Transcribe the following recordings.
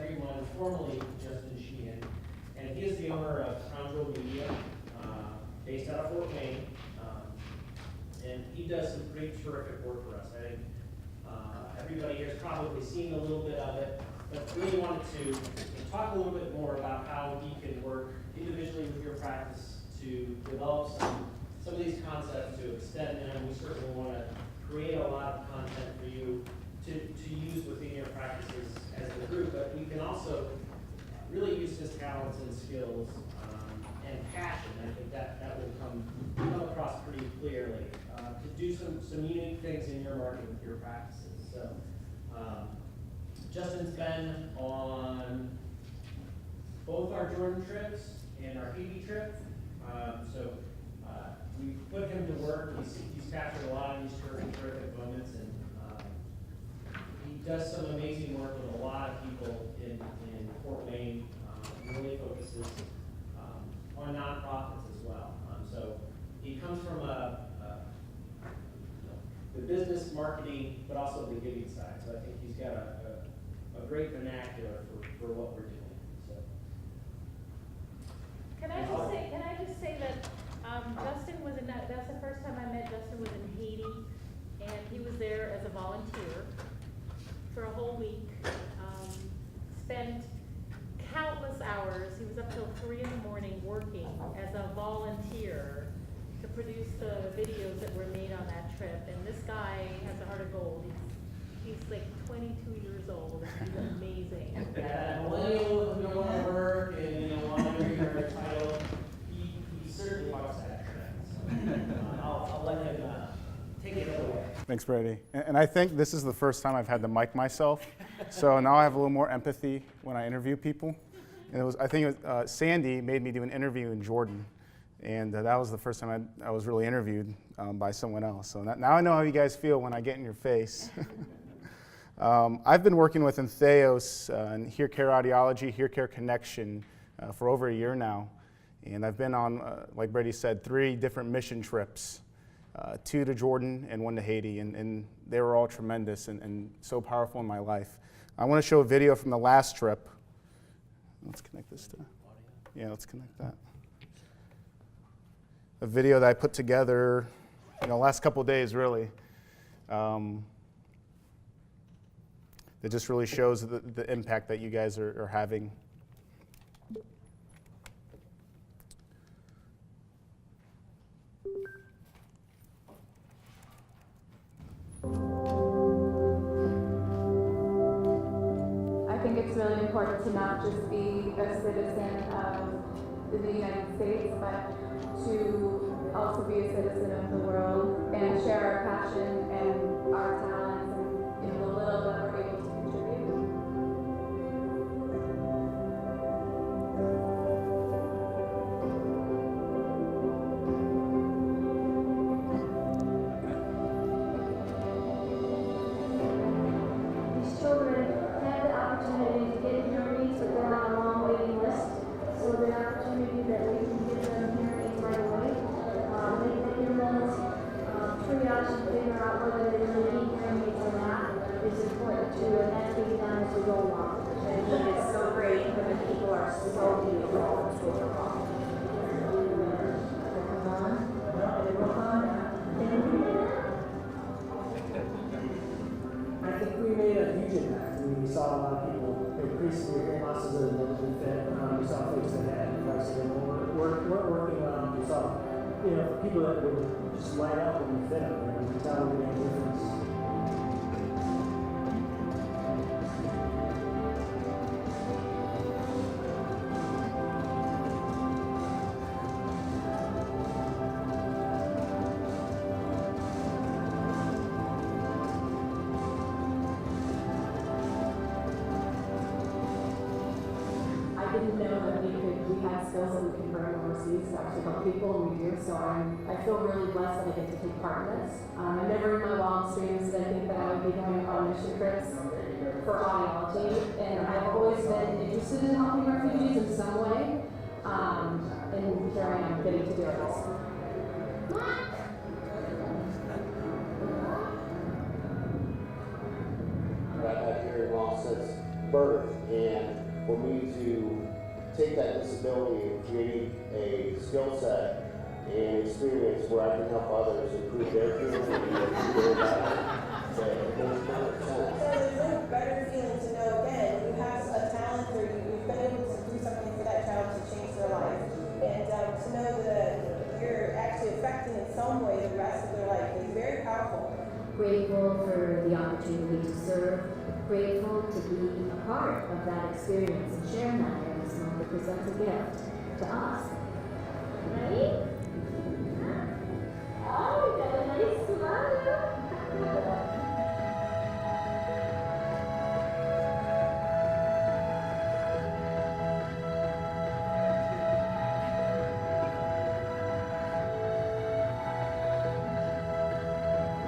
everyone formally Justin Sheehan, and he is the owner of Crown Media, based out of Fort Wayne, and he does some pretty terrific work for us. I think everybody here has probably seen a little bit of it, but really wanted to talk a little bit more about how he can work individually with your practice to develop some of these concepts, to extend them. We certainly want to create a lot of content for you to use within your practices as a group, but we can also really use his talents and skills and passion. I think that will come across pretty clearly to do some unique things in your market with your practices. So Justin's been on both our Jordan trips and our Haiti trip. So we put him to work. He's captured a lot of these terrific moments, and he does some amazing work with a lot of people in Fort Wayne. He really focuses on nonprofits as well. So he comes from the business marketing, but also the giving side. So I think he's got a great vernacular for what we're doing. So. Can I just say that Justin was that's the first time I met Justin was in Haiti, and he was there as a volunteer for a whole week. Spent countless hours. He was up till 3 in the morning working as a volunteer to produce the videos that were made on that trip. And this guy has a heart of gold. He's like 22 years old. He's amazing. Yeah, millennial who don't want to work and want to read her title. He certainly walks that trend. So I'll let him take it away. Thanks, Brady. And I think this is the first time I've had to mic myself, so now I have a little more empathy when I interview people. And I think Sandy made me do an interview in Jordan, and that was the first time I was really interviewed by someone else. So now I know how you guys feel when I get in your face. I've been working with Entheos and Hear Care Audiology, Hear Care Connection for over a year now, and I've been on, like Brady said, 3 different mission trips. 2 to Jordan and 1 to Haiti, and they were all tremendous and so powerful in my life. I want to show a video from the last trip. Let's connect this to, let's connect that. A video that I put together, last couple of days really. That just really shows the impact that you guys are having. I think it's really important to not just be a citizen of the United States, but to also be a citizen of the world and share our passion and our talents and the little that we're able to contribute. These children have the opportunity to get hearing aids, but they're on a long waiting list. So the opportunity that we can give them hearing aids right away, make the earbuds, triage and figure out whether they really need hearing aids or not is important too, and that's being done as we go along. I think it's so great when the people are so beautiful. It's wonderful. I think we made a huge impact. We saw a lot of people increase their hearing losses that are mentally fit. We saw folks that had devices that weren't working well. We saw, people that would just light up when we fit them. And we could tell we made a difference. I didn't know that we had skills that we could bring overseas to actually help people, and we do. So I feel really blessed that I get to take part in this. I never in my wildest dreams did I think that I would be going on mission trips for audiology, and I've always been interested in helping refugees in some way. And here I am getting to do it. I've had hearing loss since birth, and for me to take that disability and create a skill set and experience where I can help others improve their community and their life. So it makes perfect sense. So there's no better feeling to know, again, you have a talent or you've been able to do something for that child to change their life. And to know that you're actually affecting in some way the rest of their life is very powerful. Grateful for the opportunity to serve, grateful to be a part of that experience and sharing that in this moment because that's a gift to us. Ready? Oh, you got a nice smile.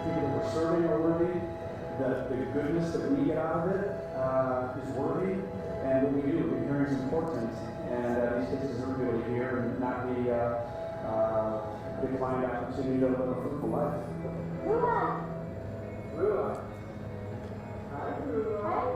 People that we're serving are worthy, the goodness that we get out of it is worthy, and what we do, hearing is important, and these kids deserve to be able to hear and not be declined the opportunity to live a fruitful life. Rua. Rua. Hi, Rua.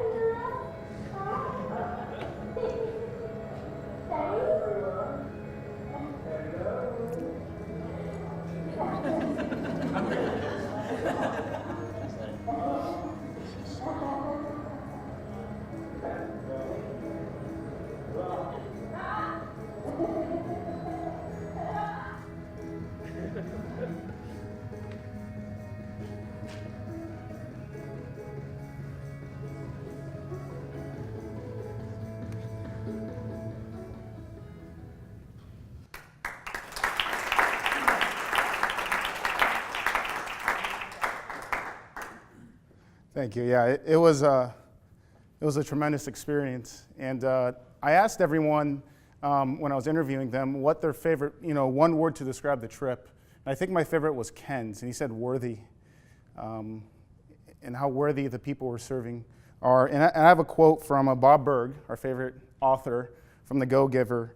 Thank you. Yeah, it was a tremendous experience, and I asked everyone when I was interviewing them what their favorite, one word to describe the trip. And I think my favorite was Ken's, and he said worthy, and how worthy the people we're serving are. And I have a quote from Bob Berg, our favorite author from The Go-Giver,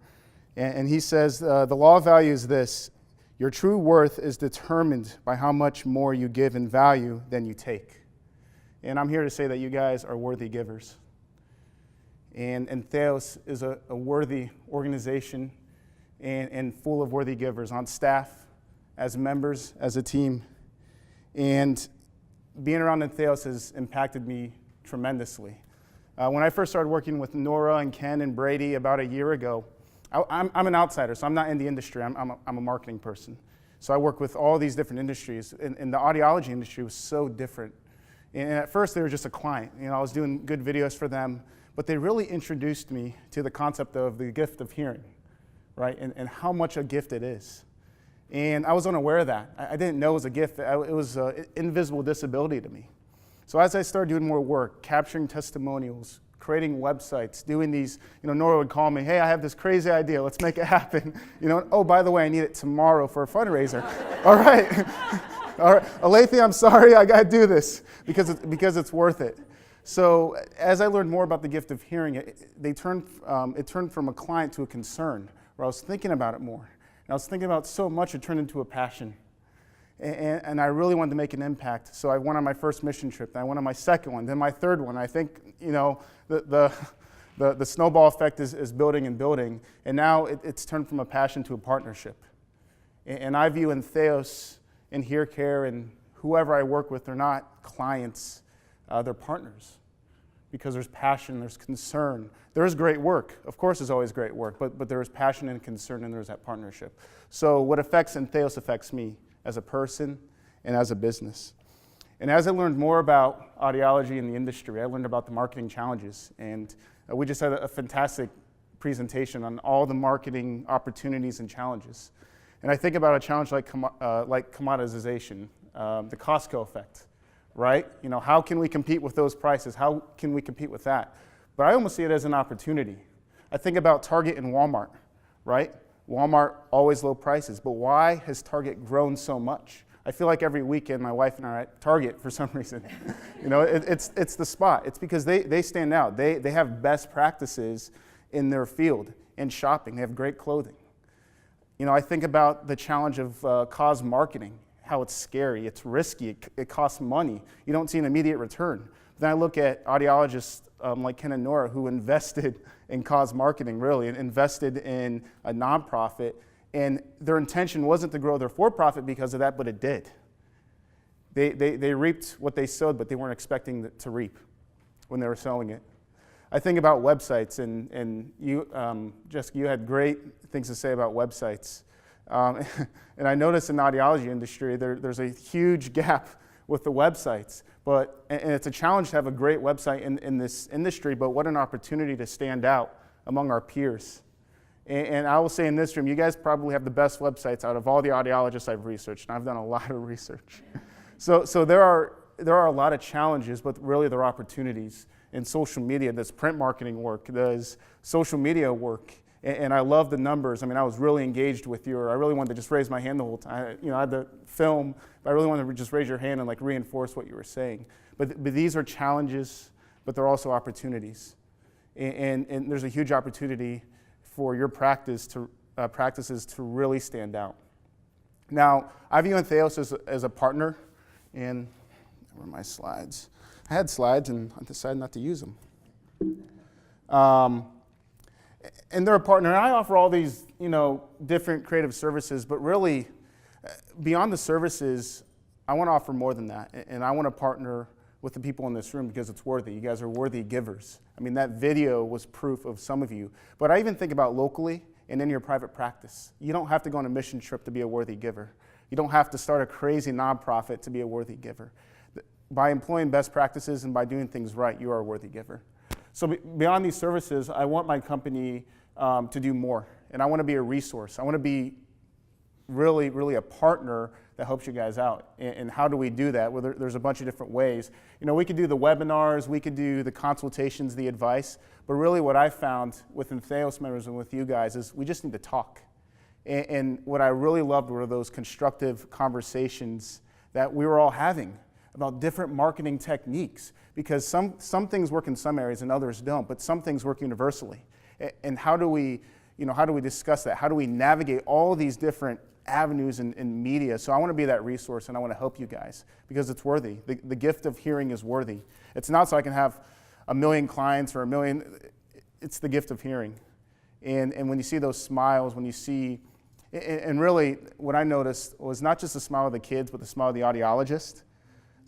and he says, the law of value is this: your true worth is determined by how much more you give in value than you take. And I'm here to say that you guys are worthy givers. And Theos is a worthy organization and full of worthy givers on staff, as members, as a team. And being around Theos has impacted me tremendously. When I first started working with Nora and Ken and Brady about a year ago, I'm an outsider, so I'm not in the industry. I'm a marketing person. So I work with all these different industries. And the audiology industry was so different. And at first, they were just a client. I was doing good videos for them, but they really introduced me to the concept of the gift of hearing, right? And how much a gift it is. And I was unaware of that. I didn't know it was a gift. It was an invisible disability to me. So as I started doing more work, capturing testimonials, creating websites, doing these, Nora would call me, hey, I have this crazy idea, let's make it happen. Oh, by the way, I need it tomorrow for a fundraiser. All right. All right, Alethea, I'm sorry, I gotta do this because it's worth it. So as I learned more about the gift of hearing, it turned from a client to a concern, where I was thinking about it more. And I was thinking about so much, it turned into a passion. And I really wanted to make an impact. So I went on my first mission trip, then I went on my second one, then my third one. I think, the snowball effect is building and building. And now it's turned from a passion to a partnership. And I view in Theos and Hear Care and whoever I work with, they're not clients, they're partners. Because there's passion, there's concern. There is great work. Of course there's always great work, but there is passion and concern and there's that partnership. So what affects in Theos affects me as a person and as a business. And as I learned more about audiology in the industry, I learned about the marketing challenges. And we just had a fantastic presentation on all the marketing opportunities and challenges. And I think about a challenge like commoditization, the Costco effect, right? How can we compete with those prices? How can we compete with that? But I almost see it as an opportunity. I think about Target and Walmart, right? Walmart, always low prices, but why has Target grown so much? I feel like every weekend my wife and I are at Target for some reason. It's the spot. It's because they stand out. They have best practices in their field in shopping. They have great clothing. I think about the challenge of cause marketing, how it's scary, it's risky, it costs money. You don't see an immediate return. Then I look at audiologists like Ken and Nora who invested in cause marketing, really, and invested in a nonprofit. And their intention wasn't to grow their for-profit because of that, but it did. They reaped what they sowed, but they weren't expecting to reap when they were sowing it. I think about websites, and you, Jessica, you had great things to say about websites. And I noticed in the audiology industry, there's a huge gap with the websites. And it's a challenge to have a great website in this industry, but what an opportunity to stand out among our peers. And I will say in this room, you guys probably have the best websites out of all the audiologists I've researched, and I've done a lot of research. So there are a lot of challenges, but really there are opportunities in social media. There's print marketing work, there's social media work, and I love the numbers. I mean, I was really engaged with I really wanted to just raise my hand the whole time. I had to film, but I really wanted to just raise your hand and like reinforce what you were saying. But these are challenges, but they're also opportunities. And there's a huge opportunity for your practices to really stand out. Now, I view Theos as a partner, and where are my slides? I had slides, and I decided not to use them. And they're a partner, and I offer all these, different creative services, but really, beyond the services, I want to offer more than that, and I want to partner with the people in this room because it's worthy. You guys are worthy givers. I mean, that video was proof of some of you, but I even think about locally and in your private practice. You don't have to go on a mission trip to be a worthy giver. You don't have to start a crazy nonprofit to be a worthy giver. By employing best practices and by doing things right, you are a worthy giver. So beyond these services, I want my company to do more, and I want to be a resource. I want to be really, really a partner that helps you guys out. And how do we do that? Well, there's a bunch of different ways. We could do the webinars, we could do the consultations, the advice, but really what I found with Theos members and with you guys is we just need to talk. And what I really loved were those constructive conversations that we were all having about different marketing techniques, because some things work in some areas and others don't, but some things work universally. And how do we discuss that? How do we navigate all these different avenues in media? So I want to be that resource, and I want to help you guys because it's worthy. The gift of hearing is worthy. It's not so I can have 1 million clients or 1 million. It's the gift of hearing. And when you see those smiles, when you see, and really what I noticed was not just the smile of the kids, but the smile of the audiologist,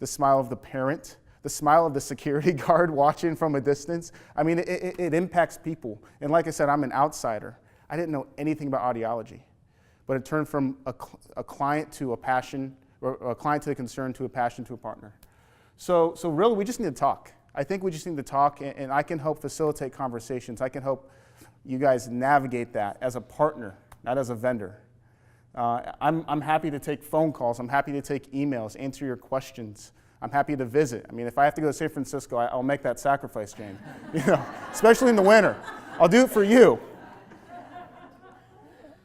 the smile of the parent, the smile of the security guard watching from a distance. I mean, it impacts people. And like I said, I'm an outsider. I didn't know anything about audiology, but it turned from a client to a passion, or a client to a concern to a passion to a partner. So really, we just need to talk. I think we just need to talk, and I can help facilitate conversations. I can help you guys navigate that as a partner, not as a vendor. I'm happy to take phone calls. I'm happy to take emails, answer your questions. I'm happy to visit. I mean, if I have to go to San Francisco, I'll make that sacrifice, Jane. Especially in the winter. I'll do it for you.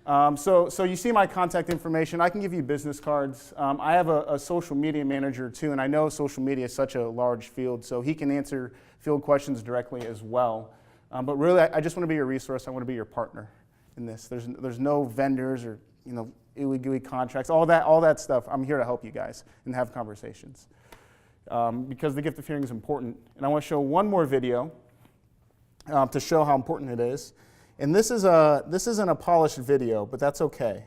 So you see my contact information. I can give you business cards. I have a social media manager too, and I know social media is such a large field, so he can answer field questions directly as well. But really, I just want to be your resource. I want to be your partner in this. There's no vendors or ooey gooey contracts, all that stuff. I'm here to help you guys and have conversations because the gift of hearing is important. And I want to show one more video to show how important it is. And this isn't a polished video, but that's okay.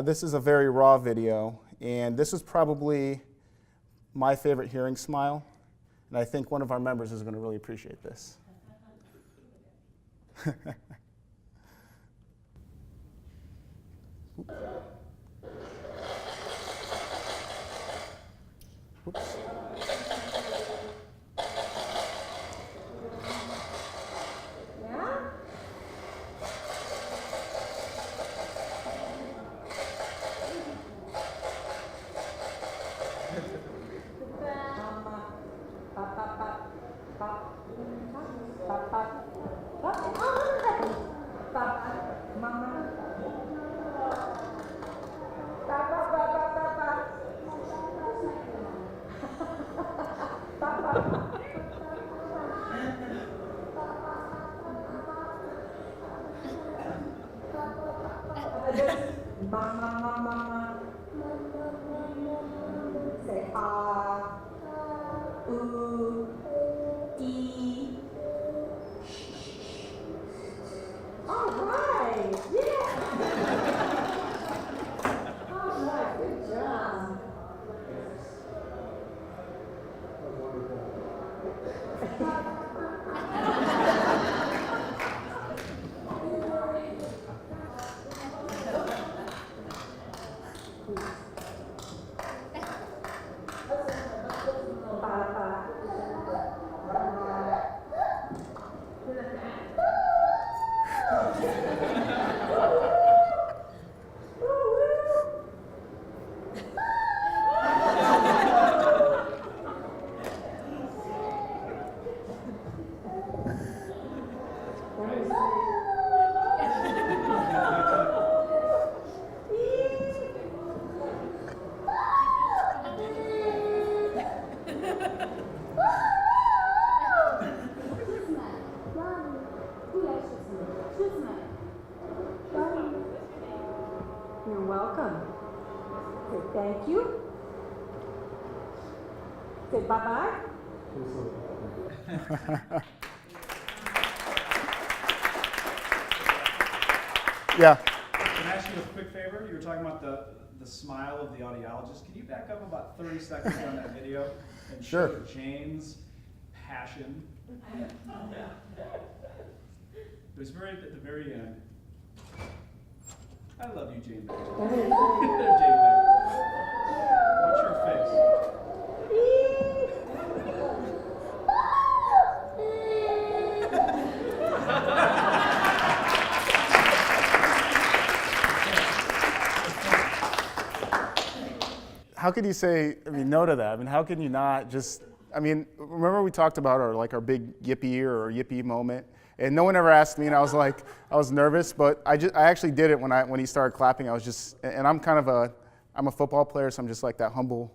This is a very raw video, and this is probably my favorite hearing smile, and I think one of our members is going to really appreciate this. Oops. Mama. Say ah, ooh, ee. You're welcome. Okay, thank you. Say bye-bye. Yeah. Can I ask you a quick favor? You were talking about the smile of the audiologist. Can you back up about 30 seconds on that video and Sure. show Jane's passion? It was very at the very end. I love you, Jane. Jane, what's your face? How could you say, no to that? How can you not just, remember we talked about our big yippee or yippee moment, and no one ever asked me, and I was nervous, but I actually did it when he started clapping. I was just, and I'm a football player, so I'm just like that humble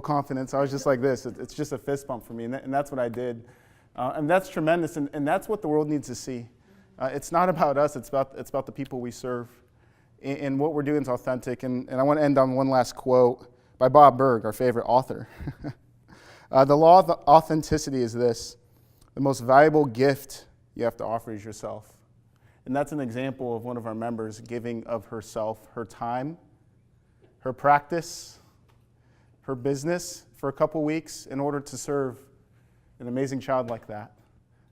confidence. I was just like this. It's just a fist bump for me, and that's what I did. And that's tremendous, and that's what the world needs to see. It's not about us, it's about the people we serve. And what we're doing is authentic, and I want to end on one last quote by Bob Berg, our favorite author. The law of authenticity is this: the most valuable gift you have to offer is yourself. And that's an example of one of our members giving of herself, her time, her practice, her business for a couple weeks in order to serve an amazing child like that.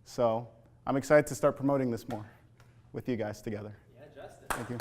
So I'm excited to start promoting this more with you guys together. Yeah, Justin. Thank you.